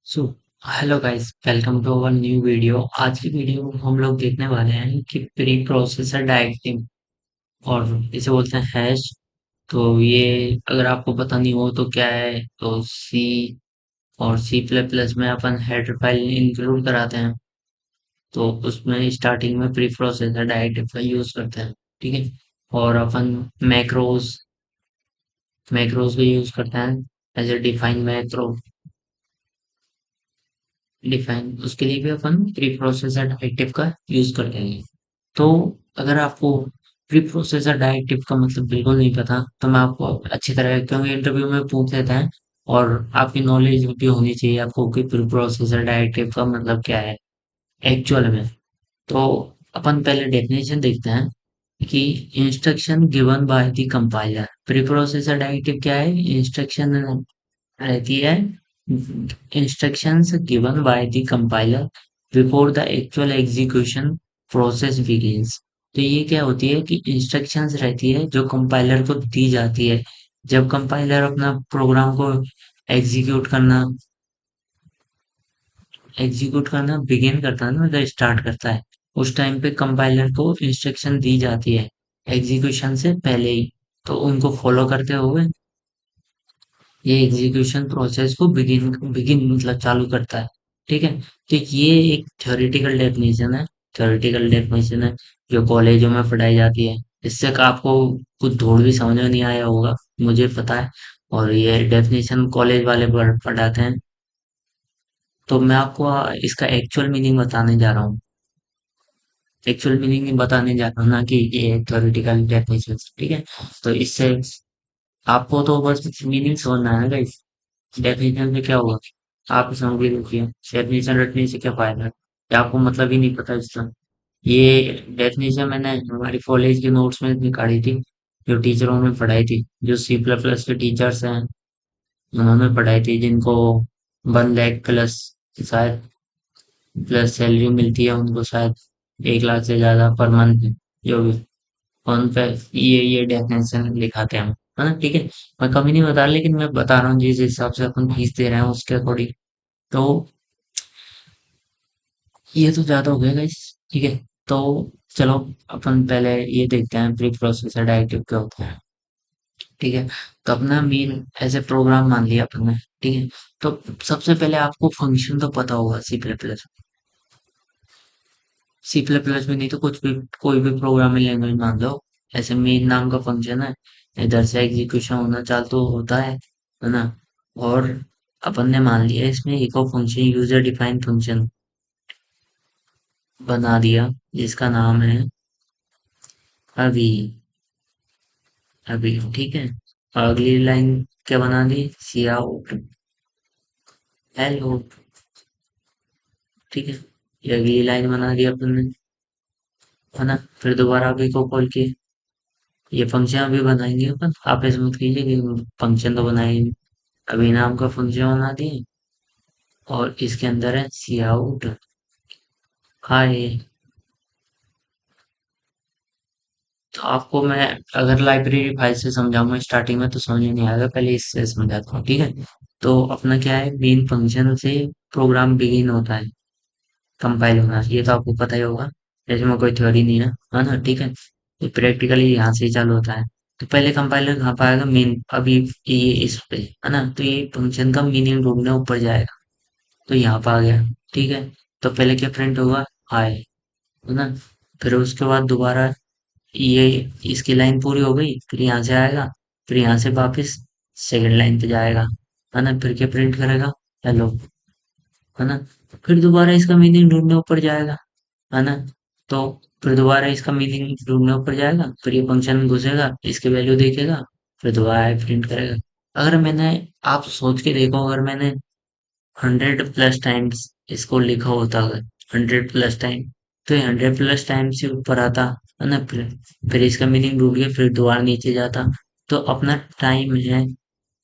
So hello guys, welcome to our new video. आज की video में हम लोग देखने वाले हैं कि प्री प्रोसेसर डायग्राम और इसे बोलते हैं हैश। तो ये अगर आपको पता नहीं हो तो क्या है, तो सी और सी प्लस प्लस में अपन हेडर फाइल इंक्लूड कराते हैं। तो उसमें स्टार्टिंग में प्री प्रोसेसर डायग्राम का यूज करते हैं। ठीक है। और अपन मैक्रोज मैक्रोज का यूज करते हैं as a define macro define. उसके लिए भी अपन प्री प्रोसेसर डायरेक्टिव का यूज करते हैं। तो अगर आपको प्री प्रोसेसर डायरेक्टिव का मतलब बिल्कुल नहीं पता तो मैं आपको अच्छी तरह, क्योंकि इंटरव्यू में पूछ लेते हैं और आपकी नॉलेज भी होनी चाहिए आपको कि प्री प्रोसेसर डायरेक्टिव का मतलब क्या है एक्चुअल में। तो अपन पहले डेफिनेशन देखते हैं कि instruction given by the compiler. Pre processor directive क्या है? इंस्ट्रक्शन रहती है, instructions given by the compiler before the actual execution process begins। तो ये क्या होती है कि इंस्ट्रक्शंस रहती है जो कंपाइलर को दी जाती है जब कंपाइलर अपना प्रोग्राम को एग्जीक्यूट करना एग्जीक्यूट करना बिगिन करता है ना, मतलब स्टार्ट करता है। उस टाइम पे कंपाइलर को इंस्ट्रक्शन दी जाती है एग्जीक्यूशन से पहले ही। तो उनको फॉलो करते हुए ये एग्जीक्यूशन प्रोसेस को बिगिन बिगिन मतलब चालू करता है। ठीक है। तो ये एक थ्योरेटिकल डेफिनेशन है जो कॉलेजों में पढ़ाई जाती है। इससे का आपको कुछ धूल भी समझ में नहीं आया होगा, मुझे पता है। और ये डेफिनेशन कॉलेज वाले पढ़ाते हैं। तो मैं आपको इसका एक्चुअल मीनिंग बताने जा रहा हूँ। एक्चुअल मीनिंग बताने जा रहा हूँ ना कि ये थ्योरेटिकल डेफिनेशन। ठीक है। तो इससे आपको तो बस मीनिंग समझना है ना गाइस। डेफिनेशन से क्या होगा आप समझ ही लीजिए। डेफिनेशन रटने से क्या फायदा है, ये आपको मतलब ही नहीं पता इसका। ये डेफिनेशन मैंने हमारी कॉलेज के नोट्स में निकाली थी, जो टीचरों ने पढ़ाई थी, जो सी प्लस प्लस के टीचर्स हैं उन्होंने पढ़ाई थी, जिनको 1 लाख प्लस शायद प्लस सैलरी मिलती है उनको, शायद 1 लाख से ज्यादा पर मंथ। जो भी उन पे ये डेफिनेशन लिखाते हैं हम, है ना। ठीक है। मैं कभी नहीं बता, लेकिन मैं बता रहा हूँ जिस हिसाब से अपन फीस दे रहे हैं उसके अकॉर्डिंग। तो ये तो ज्यादा हो गया गाइस। ठीक है। तो चलो अपन पहले ये देखते हैं प्री प्रोसेसर डायरेक्टिव क्या होता है। ठीक है। तो अपना मेन ऐसे प्रोग्राम मान लिया अपन ने। ठीक है। तो सबसे पहले आपको फंक्शन तो पता होगा C plus plus. C plus plus में नहीं तो कुछ भी, कोई भी प्रोग्रामिंग लैंग्वेज मान लो, ऐसे मेन नाम का फंक्शन है, इधर से एग्जीक्यूशन होना चालू होता है ना। और अपन ने मान लिया इसमें एक और फंक्शन यूजर डिफाइंड फंक्शन बना दिया जिसका नाम है अभी अभी। ठीक है। अगली लाइन क्या बना दी? सी आउट हेलो। ठीक है। ये अगली लाइन बना दी अपन ने, है ना। फिर दोबारा अभी को कॉल किए, ये फंक्शन अभी बनाएंगे अपन। आप ऐसे मत कीजिए कि फंक्शन तो बनाएंगे। अभी नाम का फंक्शन बना दिए और इसके अंदर है सी आउट हाय। तो आपको मैं अगर लाइब्रेरी फाइल से समझाऊंगा स्टार्टिंग में तो समझ में नहीं आएगा, पहले इससे समझाता हूँ। ठीक है। तो अपना क्या है, मेन फंक्शन से प्रोग्राम बिगिन होता है, कंपाइल होना, ये तो आपको पता ही होगा। इसमें कोई थ्योरी नहीं है ना। ठीक है। ये प्रैक्टिकली यहाँ से ही चालू होता है। तो पहले कंपाइलर कहाँ पाएगा? मेन अभी ये इस पे, है ना। तो ये फंक्शन का मीनिंग ढूंढने ऊपर जाएगा, तो यहाँ पे आ गया। ठीक है। तो पहले क्या प्रिंट होगा? हाय, है ना। फिर उसके बाद दोबारा ये इसकी लाइन पूरी हो गई, फिर यहाँ से आएगा, फिर यहाँ से वापस सेकंड लाइन पे जाएगा, है ना। फिर क्या प्रिंट करेगा? हेलो, है ना। फिर दोबारा इसका मीनिंग ढूंढने ऊपर जाएगा, है ना। तो फिर दोबारा इसका मीनिंग ढूंढने ऊपर जाएगा, फिर ये फंक्शन में घुसेगा, इसकी वैल्यू देखेगा, फिर दोबारा प्रिंट करेगा। अगर मैंने, आप सोच के देखो, अगर मैंने 100 प्लस टाइम्स इसको लिखा होता, अगर 100 प्लस टाइम, तो ये 100 प्लस टाइम्स ही ऊपर आता, है ना। फिर इसका मीनिंग ढूंढ के फिर दोबारा नीचे जाता। तो अपना टाइम है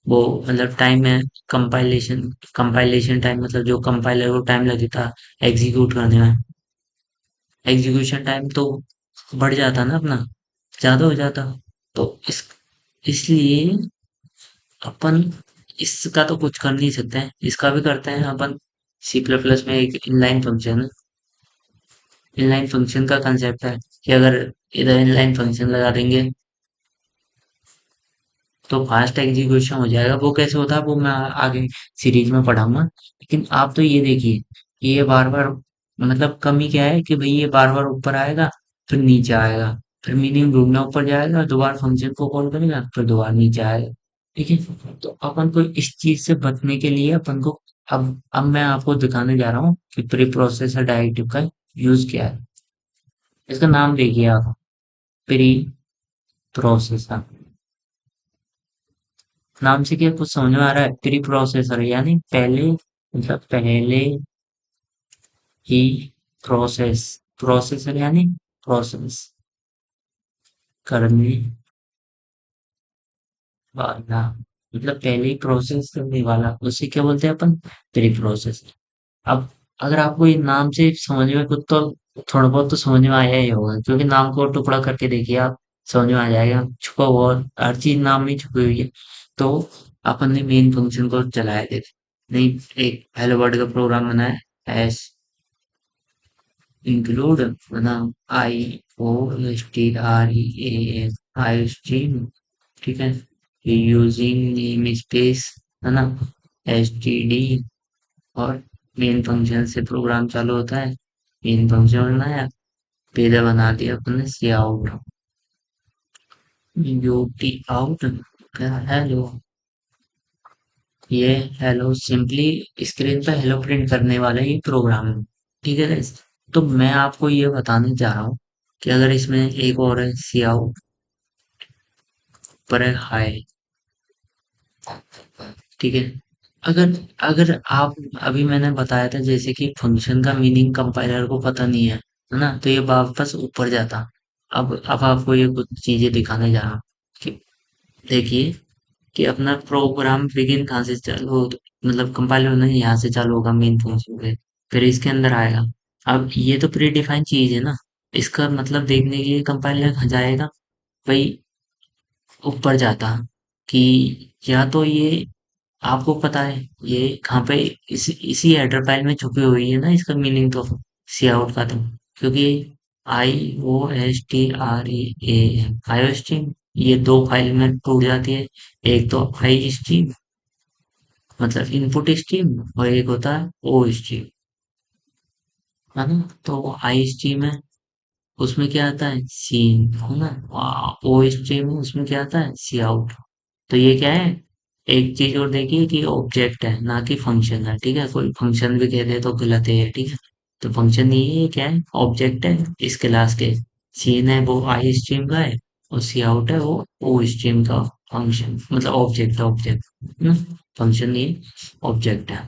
वो, मतलब टाइम है कंपाइलेशन। कंपाइलेशन टाइम मतलब जो कंपाइलर को टाइम लगता एग्जीक्यूट करने में, एग्जीक्यूशन टाइम तो बढ़ जाता ना अपना, ज्यादा हो जाता। तो इसलिए अपन इसका तो कुछ कर नहीं सकते हैं, इसका भी करते हैं अपन। सी प्लस प्लस में एक इनलाइन फंक्शन है। इनलाइन फंक्शन का कंसेप्ट है कि अगर इधर इनलाइन फंक्शन लगा देंगे तो फास्ट एग्जीक्यूशन हो जाएगा। वो कैसे होता है वो मैं आगे सीरीज में पढ़ाऊंगा। लेकिन आप तो ये देखिए, ये बार बार मतलब कमी क्या है कि भाई ये बार बार ऊपर आएगा, फिर नीचे आएगा, फिर मीनिंग ढूंढना ऊपर जाएगा, दोबारा फंक्शन को कॉल करेगा, फिर दोबारा नीचे आएगा। ठीक है, तो अपन को इस चीज से बचने के लिए अपन को अब मैं आपको दिखाने जा रहा हूँ कि प्री प्रोसेसर डायरेक्टिव का यूज क्या है। इसका नाम देखिए आप, प्री प्रोसेसर। नाम से क्या कुछ समझ में आ रहा है? प्री प्रोसेसर यानी पहले, मतलब पहले ही प्रोसेस, प्रोसेसर यानी प्रोसेस करने वाला, मतलब पहले ही प्रोसेस करने वाला, उसे क्या बोलते हैं अपन? Pre process. अब अगर आपको ये नाम से समझ में कुछ तो थोड़ा बहुत तो समझ में आया ही होगा, क्योंकि नाम को टुकड़ा करके देखिए आप, समझ में आ जाएगा। छुपा हुआ हर चीज नाम में छुपी हुई है। तो अपन ने मेन फंक्शन को चलाया थे, नहीं एक हेलो वर्ल्ड का प्रोग्राम बनाया, एस इंक्लूड बना, I O S T R E A S, I stream. ठीक है, यूजिंग नेम स्पेस, है ना, एस टी डी। और मेन फंक्शन से प्रोग्राम चालू होता है। मेन फंक्शन बनाया, पेजा बना दिया अपन ने C out, U T out, hello. ये हेलो सिंपली स्क्रीन पे हेलो प्रिंट करने वाला ही प्रोग्राम है। ठीक है guys? तो मैं आपको ये बताने चाह रहा हूँ कि अगर इसमें एक और है सी आउट, पर है हाई। ठीक है, अगर अगर आप, अभी मैंने बताया था जैसे कि फंक्शन का मीनिंग कंपाइलर को पता नहीं है ना, तो ये वापस ऊपर जाता। अब आपको ये कुछ चीजें दिखाने जा रहा हूँ कि देखिए कि अपना प्रोग्राम बिगिन कहाँ से चालू हो, मतलब कंपाइलर नहीं यहाँ से चालू होगा मेन फंक्शन पे, फिर इसके अंदर आएगा। अब ये तो प्री डिफाइंड चीज है ना, इसका मतलब देखने के लिए कंपाइलर कहाँ जाएगा भाई? ऊपर जाता कि या तो ये आपको पता है ये कहाँ पे, इसी हेडर फाइल में छुपी हुई है ना, इसका मीनिंग तो सी आउट का था, क्योंकि I O S T R E A M, I stream, ये दो फाइल में टूट जाती है। एक तो आई स्ट्रीम मतलब इनपुट स्ट्रीम, और एक होता है ओ स्ट्रीम, है ना। तो आई स्ट्रीम है, उसमें क्या आता है सीन, है ना। ओ स्ट्रीम है, उसमें क्या आता है सी आउट। तो ये क्या है, एक चीज और देखिए कि ऑब्जेक्ट है ना कि फंक्शन है। ठीक है, कोई फंक्शन भी कह दे तो गलत है। ठीक है, तो फंक्शन नहीं है, ये क्या है, ऑब्जेक्ट है इस क्लास के। सीन है वो आई स्ट्रीम का है, और सी आउट है वो ओ स्ट्रीम का फंक्शन, मतलब ऑब्जेक्ट है, ऑब्जेक्ट ना, फंक्शन नहीं, ऑब्जेक्ट है।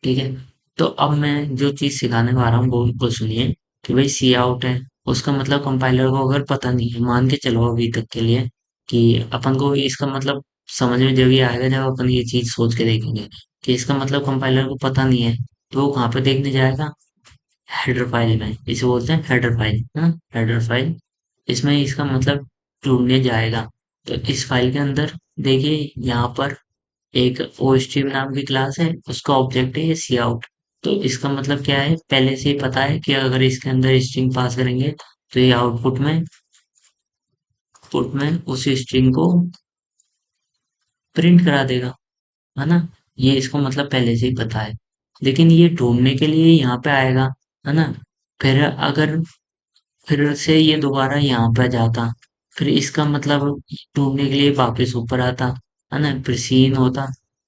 ठीक है, तो अब मैं जो चीज सिखाने वाला हूँ वो सुनिए कि भाई सी आउट है, उसका मतलब कंपाइलर को अगर पता नहीं है, मान के चलो अभी तक के लिए कि अपन को इसका मतलब समझ में जब ये आएगा जब अपन ये चीज सोच के देखेंगे कि इसका मतलब कंपाइलर को पता नहीं है, तो वो कहाँ पे देखने जाएगा? हेडर फाइल में, इसे बोलते हैं हेडर फाइल, है ना, हेडर फाइल। इसमें इसका मतलब ढूंढने जाएगा। तो इस फाइल के अंदर देखिए यहाँ पर एक ओ स्ट्रीम नाम की क्लास है, उसका ऑब्जेक्ट है ये सी आउट। तो इसका मतलब क्या है, पहले से ही पता है कि अगर इसके अंदर स्ट्रिंग पास करेंगे तो ये आउटपुट में उस स्ट्रिंग को प्रिंट करा देगा, है ना। ये इसको मतलब पहले से ही पता है, लेकिन ये ढूंढने के लिए यहाँ पे आएगा, है ना। फिर अगर फिर से ये दोबारा यहाँ पे जाता, फिर इसका मतलब ढूंढने के लिए वापस ऊपर आता, है ना, फिर सीन होता,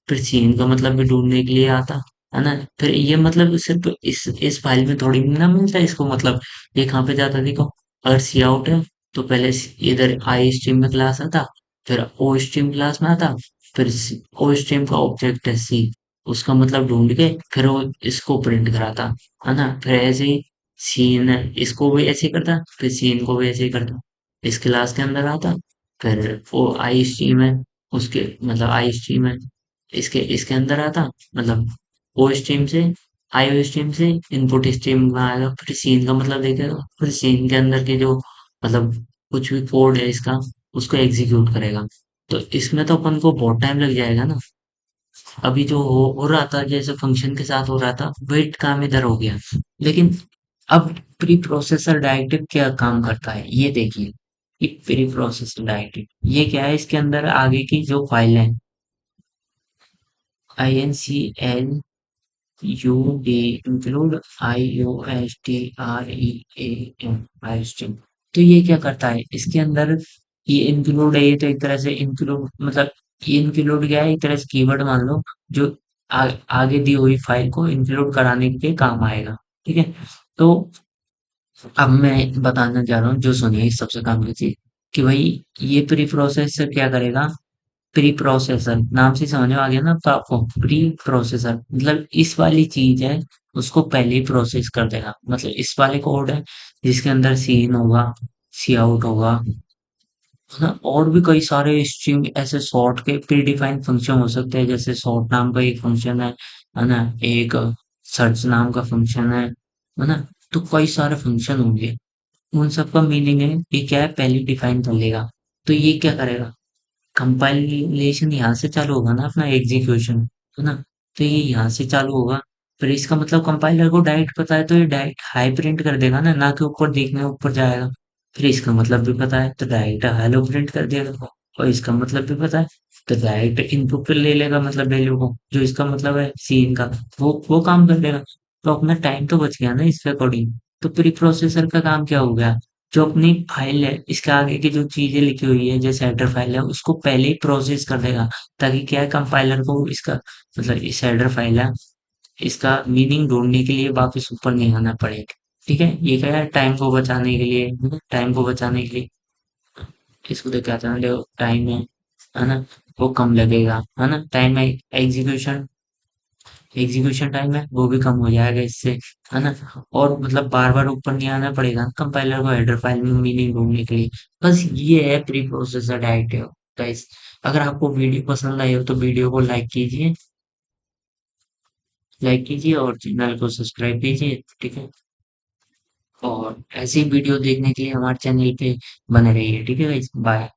फिर सीन का मतलब भी ढूंढने के लिए आता, है ना। फिर ये मतलब सिर्फ इस फाइल में थोड़ी ना मिलता है इसको, मतलब ये कहाँ पे जाता देखो। अगर सी आउट है तो पहले इधर आई स्ट्रीम में क्लास आता, फिर ओ स्ट्रीम क्लास में आता, फिर ओ स्ट्रीम का ऑब्जेक्ट है सी, उसका मतलब ढूंढ के फिर वो इसको प्रिंट कराता, है ना। फिर ऐसे ही सीन है, इसको भी ऐसे ही करता, फिर सीन को भी ऐसे ही करता, इस क्लास के अंदर आता, फिर वो आई स्ट्रीम है, उसके मतलब आई स्ट्रीम है, इसके इसके अंदर आता, मतलब ओ स्ट्रीम से, आई स्ट्रीम से इनपुट स्ट्रीम में आएगा, फिर सीन का मतलब देखेगा, फिर सीन के अंदर के जो मतलब कुछ भी कोड है इसका, उसको एग्जीक्यूट करेगा। तो इसमें तो अपन को बहुत टाइम लग जाएगा ना। अभी जो हो रहा था, जैसे फंक्शन के साथ हो रहा था, वेट काम इधर हो गया। लेकिन अब प्री प्रोसेसर डायरेक्टिव क्या काम करता है, ये देखिए कि प्री प्रोसेसर डायरेक्टिव ये क्या है, इसके अंदर आगे की जो फाइल है, INCL UD इंक्लूड IOSTREAM तो ये क्या करता है इसके अंदर, ये इंक्लूड है, ये तो एक तरह से इंक्लूड मतलब ये इंक्लूड क्या है, एक तरह से कीवर्ड मान लो, जो आगे दी हुई फाइल को इंक्लूड कराने के काम आएगा। ठीक है, तो अब मैं बताना चाह रहा हूँ, जो सुनिए सबसे काम की चीज, कि भाई ये प्री प्रोसेसर क्या करेगा, प्री प्रोसेसर नाम से समझ में आ गया ना, तो आपको प्री प्रोसेसर मतलब इस वाली चीज है, उसको पहले ही प्रोसेस कर देगा, मतलब इस वाले कोड है जिसके अंदर सी इन होगा, सी आउट होगा, है ना, और भी कई सारे स्ट्रिंग ऐसे सॉर्ट के प्री डिफाइंड फंक्शन हो सकते हैं, जैसे सॉर्ट नाम का एक फंक्शन है ना, एक सर्च नाम का फंक्शन है ना, तो कई सारे फंक्शन होंगे, उन सब का मीनिंग है ये क्या है, पहले डिफाइन कर लेगा। तो ये क्या करेगा, कंपाइलेशन यहाँ से चालू होगा ना, अपना एग्जीक्यूशन, है ना, तो ये यहाँ से चालू होगा, फिर इसका मतलब कंपाइलर को डायरेक्ट पता है, तो ये डायरेक्ट हाई प्रिंट कर देगा ना, ना कि ऊपर देखने ऊपर जाएगा। फिर इसका मतलब भी पता है तो डायरेक्ट हेलो प्रिंट कर देगा, और इसका मतलब भी पता है तो डायरेक्ट इनपुट पे ले लेगा, मतलब वैल्यू को, जो इसका मतलब है सीन का, वो काम कर देगा। तो अपना टाइम तो बच गया ना इसके अकॉर्डिंग। तो प्री प्रोसेसर का काम क्या हो गया, जो अपनी फाइल है इसके आगे की जो चीजें लिखी हुई है, जैसे हेडर फाइल है, उसको पहले ही प्रोसेस कर देगा, ताकि क्या है, कंपाइलर को इसका मतलब इस हेडर फाइल है इसका मीनिंग ढूंढने के लिए वापस ऊपर नहीं आना पड़े। ठीक है, ये क्या है, टाइम को बचाने के लिए, टाइम को बचाने के लिए इसको तो क्या था, जो टाइम है ना, वो कम लगेगा, है ना, टाइम है, एग्जीक्यूशन एग्जीक्यूशन टाइम है वो भी कम हो जाएगा इससे, है ना, और मतलब बार बार ऊपर नहीं आना पड़ेगा कंपाइलर को हेडर फाइल में मीनिंग ढूंढने के लिए। बस ये है प्री प्रोसेसर डायरेक्टिव। गाइस, अगर आपको वीडियो पसंद आई हो तो वीडियो को लाइक कीजिए और चैनल को सब्सक्राइब कीजिए। ठीक है, और ऐसी वीडियो देखने के लिए हमारे चैनल पे बने रहिए। ठीक है गाइस, बाय।